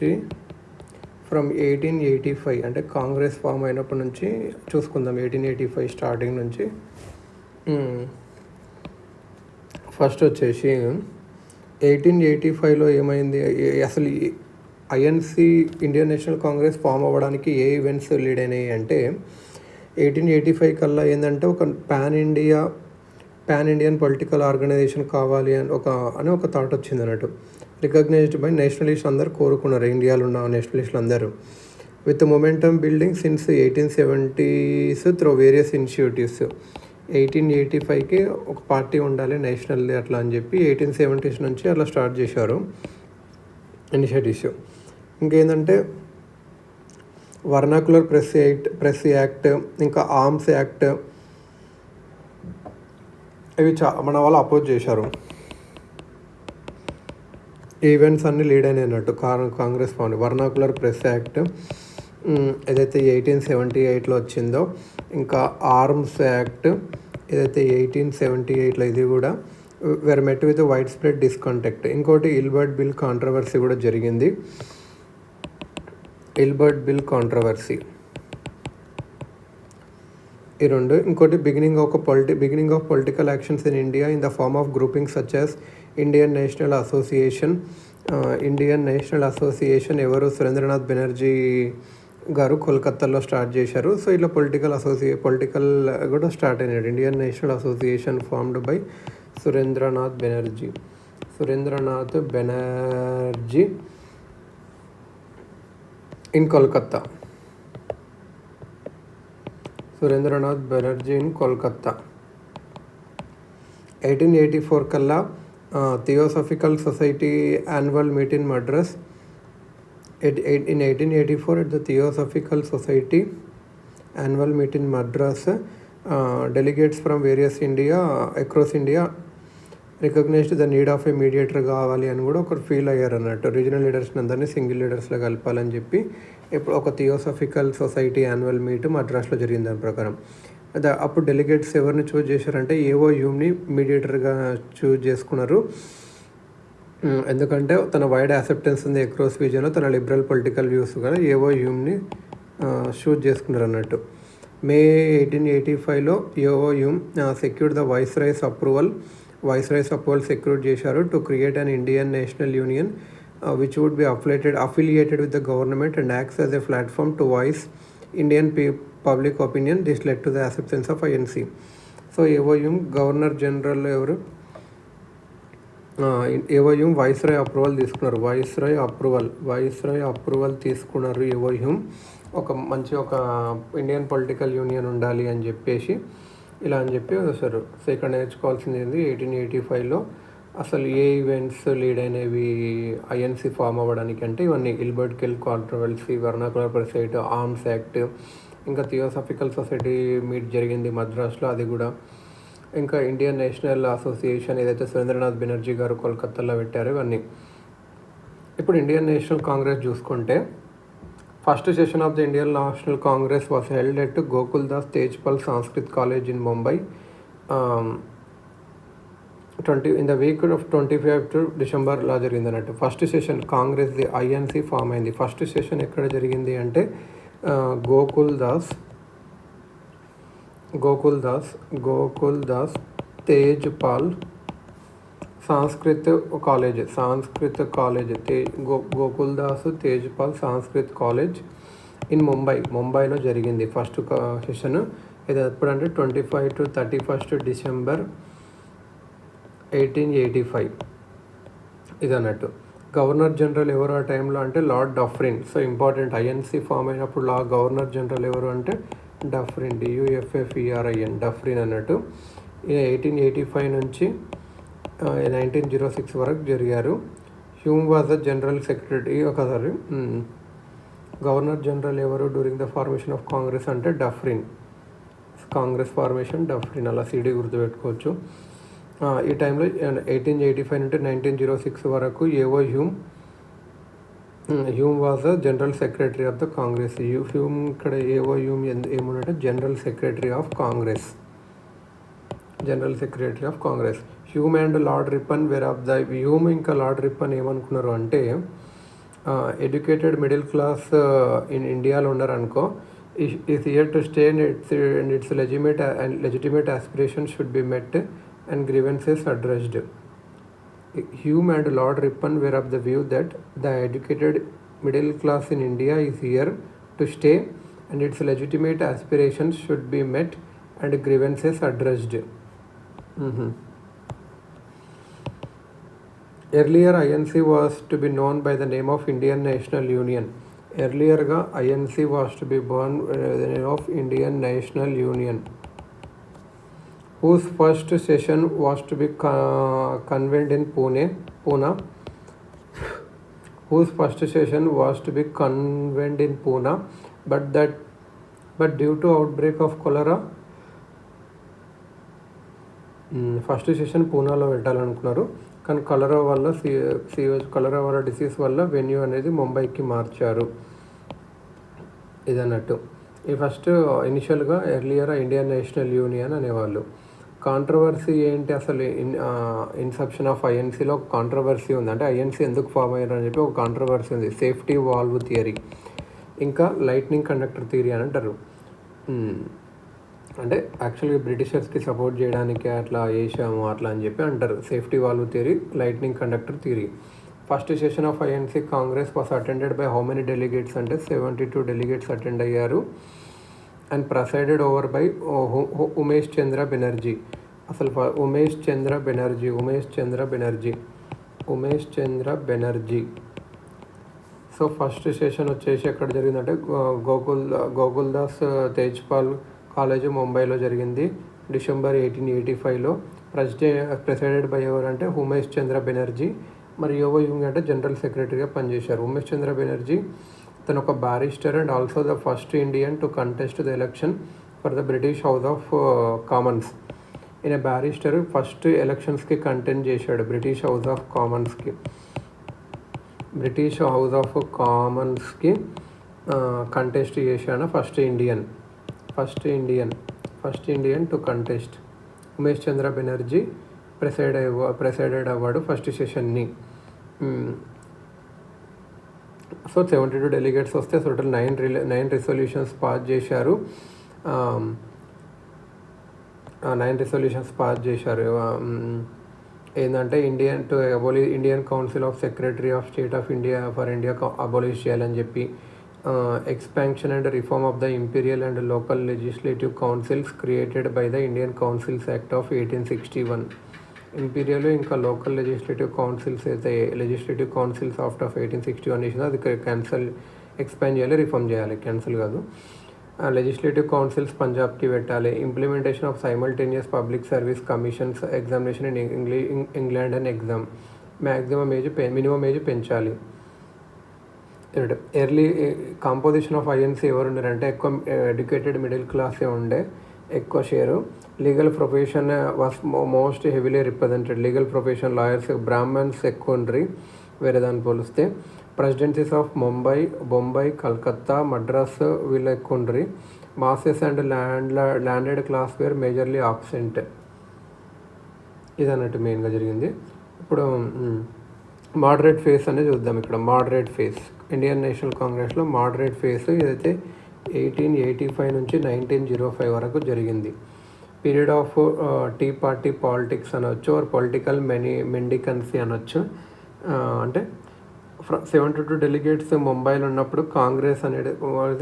వచ్చేసి ఫ్రమ్ 1885 అంటే కాంగ్రెస్ ఫామ్ అయినప్పటి నుంచి చూసుకుందాం. 1885 స్టార్టింగ్ నుంచి ఫస్ట్ వచ్చేసి 1885లో ఏమైంది, అసలు ఐఎన్సి ఇండియన్ నేషనల్ కాంగ్రెస్ ఫామ్ అవ్వడానికి ఏ ఈవెంట్స్ లీడ్ అయినాయి అంటే 1885 కల్లా ఏంటంటే ఒక పాన్ ఇండియన్ పొలిటికల్ ఆర్గనైజేషన్ కావాలి అని ఒక థాట్ వచ్చింది అన్నట్టు. రికగ్నైజ్డ్ బై నేషనలిస్ట్ అందరు కోరుకున్నారు, ఇండియాలో ఉన్న నేషనలిస్టులు అందరూ. With momentum building since 1870s through various initiatives. 1885కి ఒక పార్టీ ఉండాలి నేషనల్ అట్లా అని చెప్పి 1870s నుంచి అట్లా స్టార్ట్ చేశారు ఇనిషియేటివ్స్. ఇంకేంటంటే వర్నాకులర్ ప్రెస్ యాక్ట్, ఇంకా ఆర్మ్స్ యాక్ట్, ఇవి మన వాళ్ళు అపోజ్ చేశారు. ఈవెంట్స్ అన్నీ లీడ్ అయినాయి అన్నట్టు Congress form. Vernacular Press act ఏదైతే 1878లో వచ్చిందో, ఇంకా ఆర్మ్స్ యాక్ట్ ఏదైతే 1878లో, ఇది కూడా were met with wide spread discontent. ఇంకోటి ఇల్బర్ట్ బిల్ కాంట్రవర్సీ కూడా జరిగింది. ఇల్బర్ట్ బిల్ కాంట్రవర్సీ ఈ రెండు. ఇంకోటి beginning of political actions in India in the form of grouping such as Indian National Association ఎవరు సురేంద్రనాథ్ బెనర్జీ గారు కోల్కత్తాలో స్టార్ట్ చేశారు. సో ఇట్లా పొలిటికల్ కూడా స్టార్ట్ అయినాడు. Indian National Association formed by Surendranath Banerjee in Kolkata. Surendranath Banerjee in Kolkata. 1884 కల్లా theosophical society annual meet in Madras. In 1884 at the Theosophical Society annual meet in Madras, delegates from across India recognised the need of a mediator కావాలి అని కూడా ఒకరు feel అయ్యారు అన్నట్టు. Regional లీడర్స్ని అందరినీ single లీడర్స్లో కలపాలని చెప్పి ఇప్పుడు ఒక థియోసాఫికల్ సొసైటీ యాన్యువల్ మీట్ మద్రాస్లో జరిగింది. దాని ప్రకారం అప్పుడు డెలిగేట్స్ ఎవరిని చూజ్ చేశారంటే ఏఓ హ్యూమ్ని మీడియేటర్గా చూజ్ చేసుకున్నారు. ఎందుకంటే తన వైడ్ యాక్సెప్టెన్స్ ఉంది అక్రాస్ రీజియన్లో, తన లిబరల్ పొలిటికల్ వ్యూస్ కూడా ఏఓ హ్యూమ్ని షూట్ చేసుకున్నారు అన్నట్టు. మే 1885లో A O Hume secured the viceroy's approval secure చేశారు to create an Indian National Union which would be affiliated with the government and acts as a platform to voice Indian public opinion. This led to the acceptance of INC. So A O Hume governor general A O Hume viceroy approval తీసుకున్నారు. Viceroy approval తీసుకున్నారు AO Hume. ఒక Indian political union ఉండాలి అని చెప్పేసి ఇలా అని చెప్పి వస్తారు. సో ఇక్కడ నేర్చుకోవాల్సింది ఏంది, 1885లో అసలు ఏ ఈవెంట్స్ లీడ్ అయినవి ఐఎన్సి ఫామ్ అవ్వడానికి అంటే ఇవన్నీ Ilbert Bill controversy, Vernacular Press Act, Arms Act, ఇంకా థియోసాఫికల్ సొసైటీ మీట్ జరిగింది మద్రాస్లో, అది కూడా. ఇంకా ఇండియన్ నేషనల్ అసోసియేషన్ ఏదైతే సురేంద్రనాథ్ బెనర్జీ గారు కోల్కత్తాలో పెట్టారో ఇవన్నీ. ఇప్పుడు ఇండియన్ నేషనల్ కాంగ్రెస్ చూసుకుంటే first session of the Indian National Congress was held at Gokuldas Tejpal Sanskrit college in Mumbai in the week off 25 డిసెంబర్లో జరిగింది అన్నట్టు. ఫస్ట్ సెషన్ కాంగ్రెస్ది ఐఎన్సి ఫామ్ అయింది. ఫస్ట్ సెషన్ ఎక్కడ జరిగింది అంటే Gokuldas Tejpal Sanskrit college Gokuldas Tejpal Sanskrit college in ముంబైలో జరిగింది ఫస్ట్ సెషన్. ఇది ఎప్పుడంటే 25 to 31 డిసెంబర్ 1885 ఇది అన్నట్టు. గవర్నర్ జనరల్ ఎవరు ఆ టైంలో అంటే Lord Dufferin. So important, INC form అయినప్పుడు గవర్నర్ జనరల్ ఎవరు అంటే డఫ్రిన్, DUFFERIN, డఫ్రిన్ అన్నట్టు. 1885 నుంచి 1906 వరకు జరిగారు. Hume was the general secretary. ఒకసారి గవర్నర్ జనరల్ ఎవరు during the formation of Congress అంటే డఫ్రిన్. కాంగ్రెస్ ఫార్మేషన్ డఫ్రిన్, అలా CD గుర్తుపెట్టుకోవచ్చు. ఈ టైంలో 1885 నుండి 1906 వరకు A O Hume was the general secretary of the Congress. Hume ఇక్కడ ఏఓ హ్యూమ్ ఏముందంటే general secretary of Congress. Hume and Lord Ripon were of the Hume ఇంకా లార్డ్ రిప్పన్ ఏమనుకున్నారు అంటే ఎడ్యుకేటెడ్ మిడిల్ క్లాస్ ఇన్ ఇండియాలో ఉన్నారనుకో, is here to stay and it's legitimate aspiration should be met and grievances addressed. Hume and Lord Ripon were of the view that the educated middle class in India is here to stay and its legitimate aspirations should be met and grievances addressed. Earlier, INC was to be known by the name of Indian National Union. Earlier, INC was to be born by the name of Indian National Union, whose first session was to be convened in Pune, whose first session was to be convened in Pune, but due to outbreak of cholera, first session పూనాలో పెట్టాలనుకున్నారు, కానీ cholera వల్ల కలరా వల్ల disease వల్ల venue అనేది ముంబైకి మార్చారు. ఇదన్నట్టు ఈ ఫస్ట్ ఇనిషియల్గా ఎర్లియర్ ఇండియన్ నేషనల్ యూనియన్ అనేవాళ్ళు. కాంట్రవర్సీ ఏంటి అసలు? ఇన్సెప్షన్ ఆఫ్ ఐఎన్సీలో కాంట్రవర్సీ ఉంది. అంటే ఐఎన్సీ ఎందుకు ఫామ్ అయ్యారు అని చెప్పి ఒక కాంట్రవర్సీ ఉంది. సేఫ్టీ వాల్వ్ థియరీ, ఇంకా లైట్నింగ్ కండక్టర్ థియరీ అని అంటారు. అంటే యాక్చువల్గా బ్రిటిషర్స్కి సపోర్ట్ చేయడానికి అట్లా చేసాము అట్లా అని చెప్పి అంటారు. Safety valve theory, lightning conductor theory. First session of INC Congress was attended by how many delegates అంటే 72 డెలిగేట్స్ అటెండ్ అయ్యారు. And ప్రెసైడెడ్ over by Umesh Chandra Banerjee. అసలు Umesh Chandra Banerjee. So first session వచ్చేసి ఎక్కడ జరిగిందంటే గోకుల్దాస్ తేజ్పాల్ కాలేజ్ ముంబైలో జరిగింది డిసెంబర్ 1885లో. ప్రెసైడెడ్ బై ఎవరంటే ఉమేష్ చంద్ర బెనర్జీ. మరి యోగో యుంగ్ అంటే జనరల్ సెక్రటరీగా పనిచేశారు. ఉమేష్ చంద్ర బెనర్జీ తను ఒక barrister and also the first Indian to contest the election for the British House of Commons. ఈయన బ్యారిస్టర్ ఫస్ట్ ఎలక్షన్స్కి కంటెంట్ చేశాడు బ్రిటిష్ హౌస్ ఆఫ్ కామన్స్కి కంటెస్ట్ చేశాడు. First Indian to contest. Umesh Chandra Banerjee presided అవ్వాడు ఫస్ట్ సెషన్ని. సో 72 డెలిగేట్స్ వస్తే total 9 resolutions pass చేశారు. 9 resolutions pass చేశారు. ఏంటంటే Indian council of secretary of state of India for India abolish చేయాలని చెప్పి, expansion and reform of the imperial and local legislative councils created by the Indian councils act of 1861. Imperial ఇంకా local legislative councils అయితే legislative councils after 1861 చేసిందో అది expand చేయాలి, reform చేయాలి, cancel కాదు. Legislative councils పంజాబ్కి పెట్టాలి. Implementation of simultaneous public service commissions examination in England and exam. Minimum age పెంచాలి. ఎర్లీ కాంపోజిషన్ ఆఫ్ ఐఎన్సీ ఎవరు ఉన్నారంటే ఎక్కువ ఎడ్యుకేటెడ్ మిడిల్ క్లాసే ఉండే ఎక్కువ share. Legal profession was most heavily represented. Legal profession lawyers Brahmans ఎక్కువ ఉండ్రి వేరే దాన్ని పోలిస్తే. ప్రెసిడెన్సీస్ ఆఫ్ బొంబాయి, కలకత్తా, మద్రాస్ వీళ్ళు ఎక్కువ ఉండ్రి. Masses and landed class were majorly absent. ఇదన్నట్టు మెయిన్గా జరిగింది. ఇప్పుడు మోడరేట్ ఫేస్ అనేది చూద్దాం. ఇక్కడ మోడరేట్ ఫేస్ ఇండియన్ నేషనల్ కాంగ్రెస్లో మోడరేట్ ఫేస్ ఇదైతే 1885 నుంచి 1905 వరకు జరిగింది. Period of tea party politics అనొచ్చు, ఆర్ పొలిటికల్ మెండికన్సీ అనొచ్చు. అంటే 72 డెలిగేట్స్ ముంబైలో ఉన్నప్పుడు కాంగ్రెస్ అనేది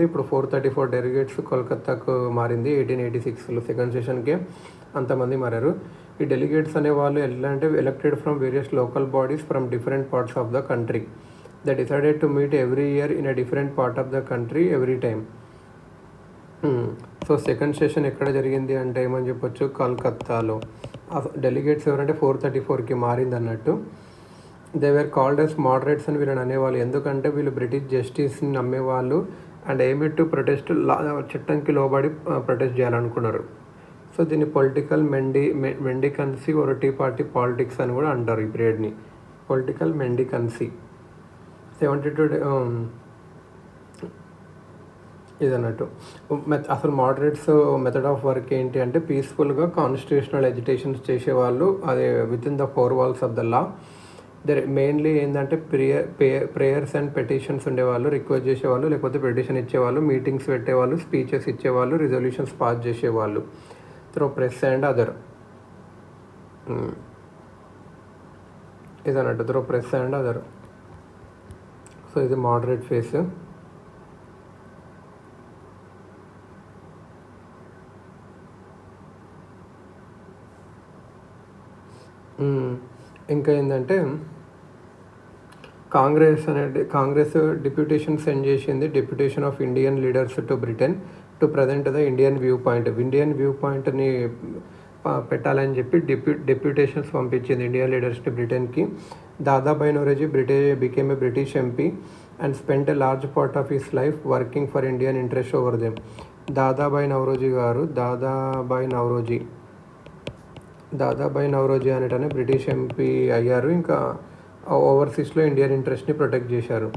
ఇప్పుడు 434 డెలిగేట్స్ కోల్కత్తాకు మారింది 1886లో. సెకండ్ సెషన్కే అంతమంది మారారు. ఈ డెలిగేట్స్ అనే వాళ్ళు ఎలా అంటే elected from various local bodies from different parts of the country. They decided to meet every year in a different part of the country every time. So second session ఎక్కడ జరిగింది అంటే ఏమని చెప్పొచ్చు, కలకత్తాలో. డెలిగేట్స్ ఎవరంటే 434కి మారింది అన్నట్టు. They were called as moderates అని వీళ్ళని అనేవాళ్ళు. ఎందుకంటే వీళ్ళు బ్రిటిష్ జస్టిస్ని నమ్మేవాళ్ళు అండ్ ఎయిమ్ టు ప్రొటెస్ట్ చట్టంకి లోబడి ప్రొటెస్ట్ చేయాలనుకున్నారు. సో దీన్ని పొలిటికల్ మెండికన్సీ ఒక టీ పార్టీ పాలిటిక్స్ అని కూడా అంటారు ఈ పీరియడ్ని. పొలిటికల్ మెండికన్సీ 72 ఇదన్నట్టు. అసలు మోడరేట్స్ మెథడ్ ఆఫ్ వర్క్ ఏంటి అంటే పీస్ఫుల్గా కాన్స్టిట్యూషనల్ ఎజిటేషన్స్ చేసేవాళ్ళు, అదే within the 4 walls of the law. Mainly ఏంటంటే ప్రేయర్స్ అండ్ పెటిషన్స్ ఉండేవాళ్ళు, రిక్వెస్ట్ చేసేవాళ్ళు, లేకపోతే పెటిషన్ ఇచ్చేవాళ్ళు, మీటింగ్స్ పెట్టేవాళ్ళు, స్పీచెస్ ఇచ్చేవాళ్ళు, రిజల్యూషన్స్ పాస్ చేసేవాళ్ళు త్రూ ప్రెస్ అండ్ అదర్. ఇదన్నట్టు through press and other. So ఇది మోడరేట్ ఫేస్. ఇంకా ఏంటంటే కాంగ్రెస్ డిప్యూటేషన్ సెండ్ చేసింది, deputation of Indian leaders to Britain to present the Indian view పాయింట్ని పెట్టాలని చెప్పి డిప్యూటేషన్స్ పంపించింది ఇండియన్ లీడర్స్ని బ్రిటన్కి. Dadabhai Naoroji became a British MP and spent a large part of his life working for Indian interest over them. Dadabhai Naoroji అనేటనే British MP అయ్యారు. ఇంకా ఓవర్సీస్లో ఇండియన్ ఇంట్రెస్ట్ని ప్రొటెక్ట్ చేశారు.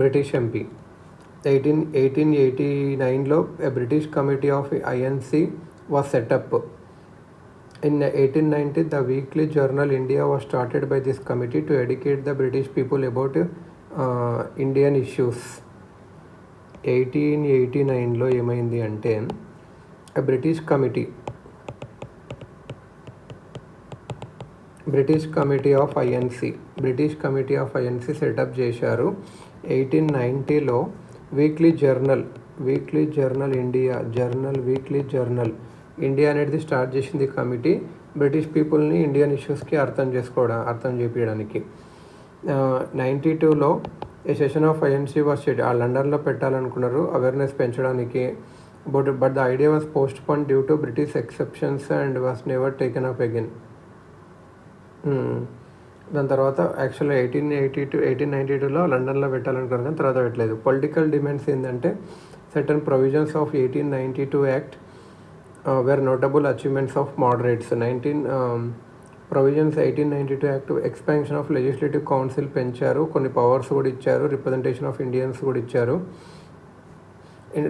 British MP. 1889లో a British committee of INC was set up. In 1890, the weekly journal India was started by this committee to educate the British people about Indian issues. 1889లో ఏమైంది అంటే British committee of INC setup చేశారు. 1890లో weekly journal India అనేది start చేసింది committee, British పీపుల్ని Indian ఇష్యూస్కి అర్థం చేపించడానికి. 92లో ఏ session of INC was ఆ లండన్లో పెట్టాలనుకున్నారు awareness పెంచడానికి. But the idea was post phone due to British exceptions and was never taken up again. దాని తర్వాత యాక్చువల్గా 1892లో లండన్లో పెట్టాలనుకున్నారు కానీ తర్వాత పెట్టలేదు. పొలిటికల్ డిమాండ్స్ ఏంటంటే certain provisions of 1892 act were notable achievements of moderates. 1892 act expansion of legislative council పెంచారు, కొన్ని పవర్స్ కూడా ఇచ్చారు, రిప్రజెంటేషన్ ఆఫ్ ఇండియన్స్ కూడా ఇచ్చారు,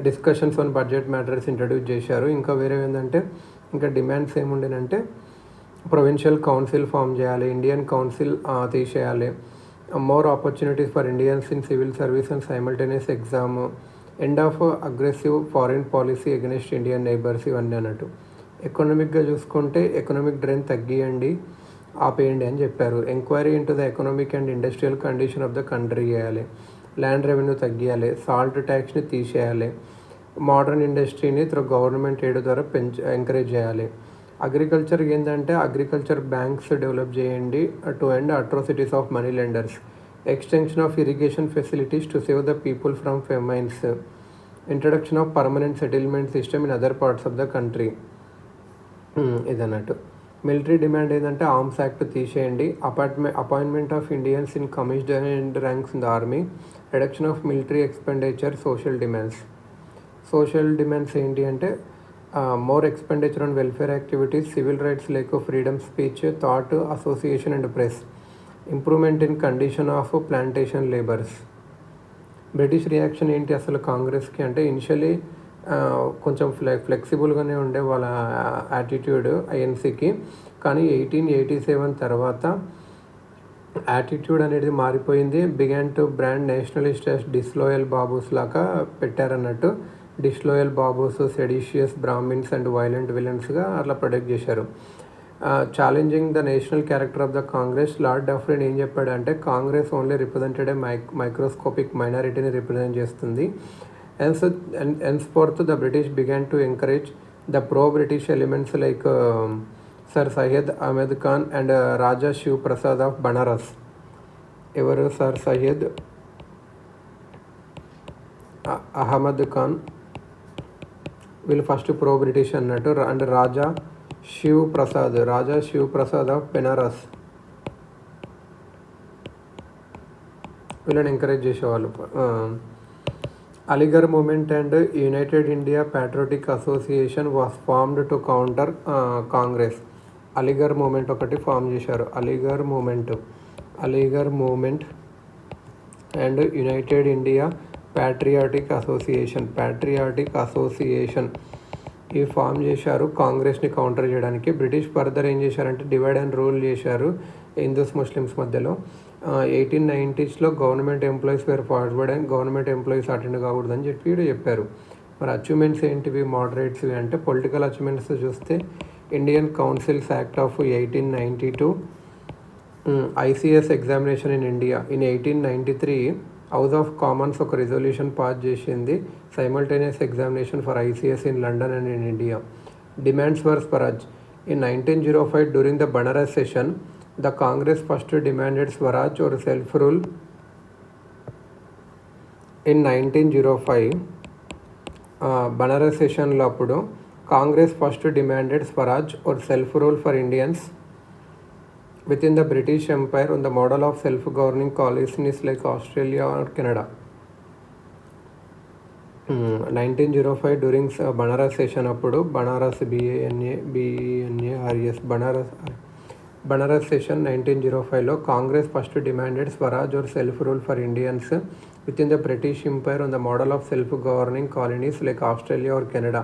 discussions on budget matters introduce చేశారు. ఇంకా వేరే ఏంటంటే ఇంకా డిమాండ్స్ ఏముండేనంటే ప్రొవిన్షియల్ కౌన్సిల్ ఫామ్ చేయాలి, ఇండియన్ కౌన్సిల్ తీసేయాలి, more opportunities for Indians in civil service and simultaneous exam, end of aggressive foreign policy against Indian neighbours, ఇవన్నీ అన్నట్టు. ఎకనామిక్గా చూసుకుంటే ఎకనామిక్ డ్రైన్ తగ్గియండి, ఆపేయండి అని చెప్పారు. Enquiry into the economic and industrial condition of the country చేయాలి, land revenue తగ్గియాలి, salt ట్యాక్స్ని తీసేయాలి, modern ఇండస్ట్రీని through government aid ద్వారా ఎంకరేజ్ చేయాలి. అగ్రికల్చర్ ఏంటంటే అగ్రికల్చర్ బ్యాంక్స్ డెవలప్ చేయండి to end atrocities of money lenders, extension of irrigation facilities to save the people from famines, introduction of permanent settlement system in other parts of the country. ఇదన్నట్టు. Military demand ఏంటంటే arms act తీసేయండి, appointment of Indians in commissioned ranks in the army, reduction of military expenditure. Social demands ఏంటి అంటే more expenditure on welfare activities, civil rights like freedom speech, thought, association and press, improvement in condition of plantation labours. British reaction ఏంటి అసలు కాంగ్రెస్కి అంటే initially కొంచెం ఫ్లెక్సిబుల్గానే ఉండే వాళ్ళ attitude ఐఎన్సీకి, కానీ 1887 తర్వాత యాటిట్యూడ్ అనేది మారిపోయింది. Began to brand nationalist as disloyal babus లాగా పెట్టారన్నట్టు. Disloyal babus, seditious Brahmins and violent విలన్స్గా అట్లా ప్రొటెక్ట్ చేశారు. Challenging the national character of the Congress, Lord Dufferin ఏం చెప్పాడంటే Congress only represented a microscopic మైనారిటీని రిప్రజెంట్ చేస్తుంది. henceforth the British began to encourage the pro-British elements like Sir Syed Ahmed Khan and Raja Shiv Prasad of Banaras. ఎవరు Sir Syed Ahmad Khan, వీళ్ళు first pro British అన్నట్టు. And Raja Shiv Prasad of Banaras, వీళ్ళని encourage చేసేవాళ్ళు. Aligarh movement and United India Patriotic Association was formed to counter Congress. Aligarh movement ఒకటి form చేశారు. Aligarh movement and United India Patriotic Association ఇవి form చేశారు కాంగ్రెస్ని కౌంటర్ చేయడానికి. బ్రిటిష్ ఫర్దర్ ఏం చేశారంటే డివైడ్ అండ్ రూల్ చేశారు హిందూస్ ముస్లిమ్స్ మధ్యలో. 1890s government employees were forward and government employees attend కాకూడదని చెప్పారు. మరి అచీవ్మెంట్స్ ఏంటివి మోడరేట్స్వి అంటే పొలిటికల్ అచీవ్మెంట్స్ చూస్తే Indian councils act of 1892, ICS examination in India in 1893. House of Commons ఒక రిజల్యూషన్ పాస్ చేసింది simultaneous examination for ICS in London and in India. Demands for swaraj in 1905 during the Banaras session the Congress first demanded swaraj or self rule. In 1905 Banaras సెషన్లో అప్పుడు Congress first demanded swaraj or self rule for Indians within the British Empire on the model of self-governing colonies like Australia or Canada. 1905 during Banaras session అప్పుడు Banaras Banaras session 1905లో Congress first demanded swaraj or self rule for Indians within the British empire on the model of self governing colonies like Australia or Canada.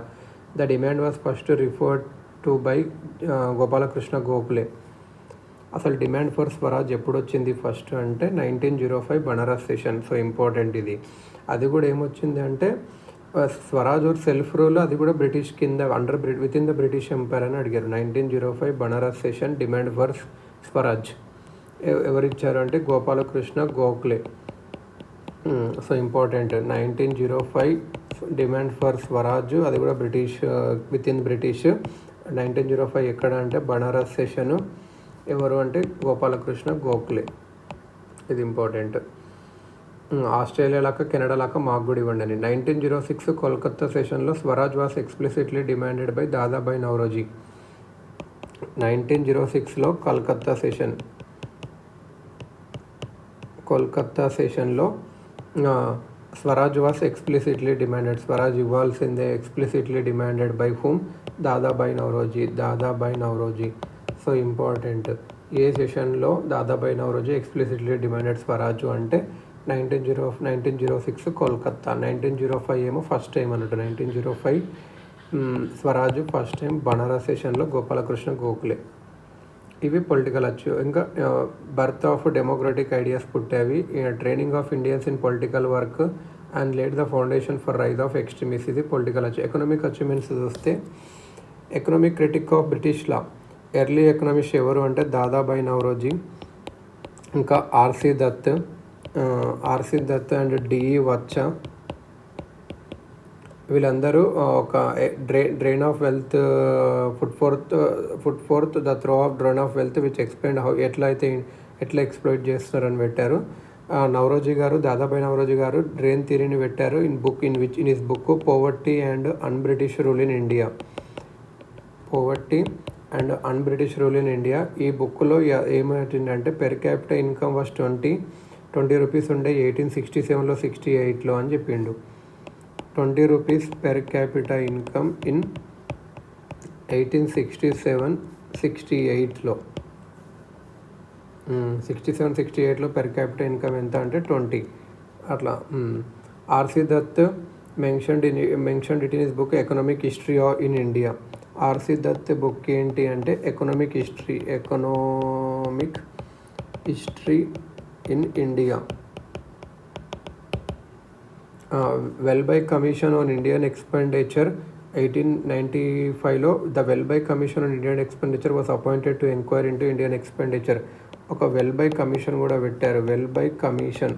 The demand was first referred to by Gopalakrishna Gokhale. అసలు demand for Swaraj ఎప్పుడు వచ్చింది first అంటే 1905 Banaras session. So important ఇది. అది కూడా ఏమొచ్చింది అంటే Swaraj or self rule అది కూడా బ్రిటిష్ కింద with in the British umpire అని అడిగారు. 1905 Banaras session demand for Swaraj ఎవరిచ్చారు అంటే Gopalakrishna Gokhale. So important 1905 demand for Swaraj అది కూడా బ్రిటిష్ విత్ ఇన్ బ్రిటిష్. 1905 ఎక్కడ అంటే బనారస్ సెషను. ఎవరు అంటే గోపాలకృష్ణ గోఖలే. ఇది ఇంపార్టెంట్. ఆస్ట్రేలియా లాగా కెనడా లాగా మాకు కూడా ఇవ్వండి అని. 1906 కోల్కత్తా సెషన్లో swaraj was explicitly demanded by Dadabhai Naoroji. 1906లో కోల్కత్తా సెషన్లో swaraj was explicitly demanded. Swaraj ఇవ్వాల్సిందే explicitly demanded by whom Dadabhai Naoroji. So important. ఏ సెషన్లో దాదాబాయి నౌరోజీ ఎక్స్ప్లిసిట్లీ డిమాండెడ్ స్వరాజు అంటే 1906 కోల్కత్తా. 1905 ఏమో ఫస్ట్ టైం అన్నట్టు. 1905 స్వరాజు ఫస్ట్ టైం బనారస్ సెషన్లో గోపాలకృష్ణ గోఖలే. ఇవి పొలిటికల్ అచీవ్. ఇంకా బర్త్ ఆఫ్ డెమోక్రటిక్ ఐడియాస్ పుట్టేవి. Training of Indians in political work and laid the foundation for rise of extremist. ఇది పొలిటికల్ అచీవ్. ఎకనామిక్ అచీవ్మెంట్స్ చూస్తే economic critique of British law early economist ఎవరు అంటే దాదాబాయి నౌరోజీ, ఇంకా RC Dutt and DE వచ్చా. వీళ్ళందరూ ఒక drain of wealth put forth the throw of drain of wealth which explain how ఎట్లా exploit చేస్తున్నారని పెట్టారు. దాదాబాయి నౌరోజీ గారు డ్రైన్ థియరీని పెట్టారు in his book poverty and un British rule in India. ఈ బుక్లో ఏమైందంటే per capital income was 20 rupees ఉండే 1867లో 68లో అని చెప్పిండు. 20 rupees per capital income in 1867-68లో 67-68లో పెర్ క్యాపిటల్ ఇన్కమ్ ఎంత అంటే 20 అట్లా. R C Dutt mentioned it in his book economic history in India. R C Dutt book ఏంటి అంటే economic history in India. Welby commission on Indian expenditure 1895లో the Welby commission on Indian expenditure was appointed to enquiry into Indian expenditure. ఒక Welby commission కూడా పెట్టారు. Welby commission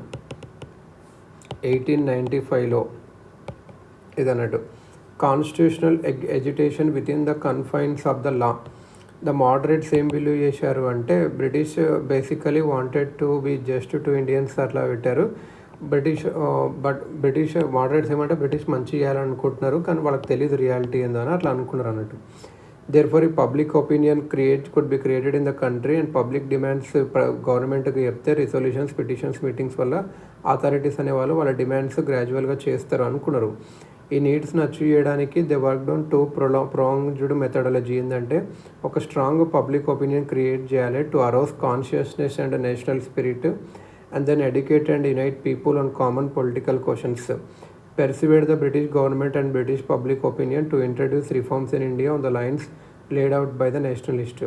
1895లో ఇదన్నట్టు. Constitutional education within the confines of the law. The moderates ఏం believe చేశారు అంటే British basically wanted to be just to Indians అట్లా పెట్టారు. బ్రిటిష్ మోడరేట్స్ ఏమంటే బ్రిటిష్ మంచి చేయాలనుకుంటున్నారు కానీ వాళ్ళకి తెలియదు రియాలిటీ ఏందో అని అట్లా అనుకున్నారు అన్నట్టు. దేర్ఫోర్ ఈ public opinion could be created in the country and public demands గవర్నమెంట్కి చెప్తే రిజల్యూషన్స్ పిటిషన్స్ మీటింగ్స్ వల్ల అథారిటీస్ అనేవాళ్ళు వాళ్ళ డిమాండ్స్ గ్రాడ్యువల్గా చేస్తారు అనుకున్నారు. ఈ నీడ్స్ని అచీవ్ చేయడానికి they work down two pronged methodology. ఏంటంటే ఒక స్ట్రాంగ్ పబ్లిక్ ఒపీనియన్ క్రియేట్ చేయాలి to arouse consciousness and national spirit and then educate and unite people on common political questions. persuade the British government and British public opinion to introduce reforms in India on the lines laid out by the nationalist.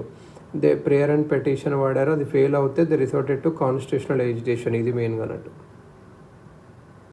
They prayer and petition వాడారు, అది fail అవుతే they resorted to constitutional agitation. ఇది మెయిన్గా అన్నట్టు.